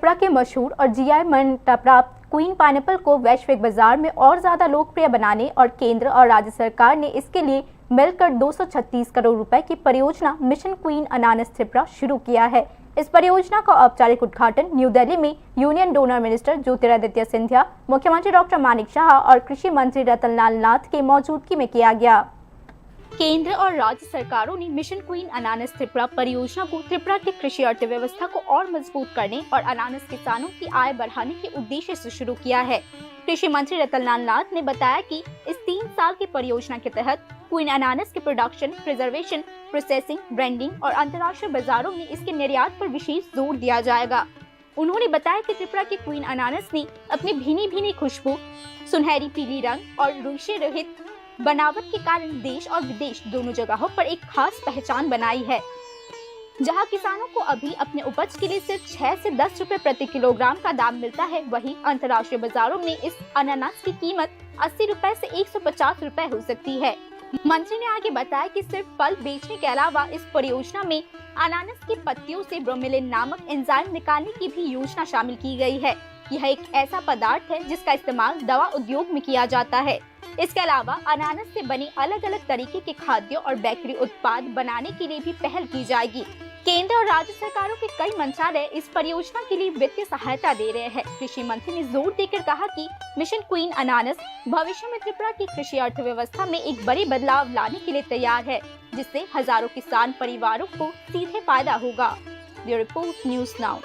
त्रिपुरा के मशहूर और जीआई मान्यता प्राप्त क्वीन पाइनएप्पल को वैश्विक बाजार में और ज्यादा लोकप्रिय बनाने और केंद्र और राज्य सरकार ने इसके लिए मिलकर 236 करोड़ रुपए की परियोजना मिशन क्वीन अनानास त्रिपुरा शुरू किया है। इस परियोजना का औपचारिक उद्घाटन न्यू दिल्ली में union donor minister Jyotiraditya Scindia, मुख्यमंत्री डॉक्टर मानिक शाह और कृषि मंत्री रतनलाल नाथ के मौजूदगी में किया गया। केंद्र और राज्य सरकारों ने मिशन क्वीन अनानास त्रिपुरा परियोजना को त्रिपुरा की कृषि अर्थव्यवस्था को और मजबूत करने और अनानास किसानों की आय बढ़ाने के उद्देश्य से शुरू किया है। कृषि मंत्री रतनलाल नाथ ने बताया कि इस 3 साल की परियोजना के तहत क्वीन अनानास के प्रोडक्शन, प्रिजर्वेशन, प्रोसेसिंग, ब्रांडिंग और अंतर्राष्ट्रीय बाजारों में इसके निर्यात पर विशेष जोर दिया जाएगा। उन्होंने बताया कि त्रिपुरा के क्वीन अनानास ने अपनी भीनी भीनी खुशबू, सुनहरी पीली रंग और रेशे रहित बनावट के कारण देश और विदेश दोनों जगहों पर एक खास पहचान बनाई है। जहां किसानों को अभी अपने उपज के लिए सिर्फ 6 से 10 रुपए प्रति किलोग्राम का दाम मिलता है, वहीं अंतर्राष्ट्रीय बाजारों में इस अनानास की कीमत 80 रुपए से 150 रुपए हो सकती है। मंत्री ने आगे बताया कि सिर्फ फल बेचने के अलावा इस परियोजना में अनानास की पत्तियों से ब्रोमेलिन नामक एंजाइम निकालने की भी योजना शामिल की गई है। यह एक ऐसा पदार्थ है जिसका इस्तेमाल दवा उद्योग में किया जाता है। इसके अलावा अनानास से बने अलग अलग तरीके के खाद्य और बेकरी उत्पाद बनाने के लिए भी पहल की जाएगी। केंद्र और राज्य सरकारों के कई मंत्रालय इस परियोजना के लिए वित्तीय सहायता दे रहे हैं। कृषि मंत्री ने जोर देकर कहा कि मिशन क्वीन अनानास भविष्य में त्रिपुरा की कृषि अर्थव्यवस्था में एक बड़े बदलाव लाने के लिए तैयार है, जिससे हजारों किसान परिवारों को सीधे फायदा होगा। Bureau report, news now.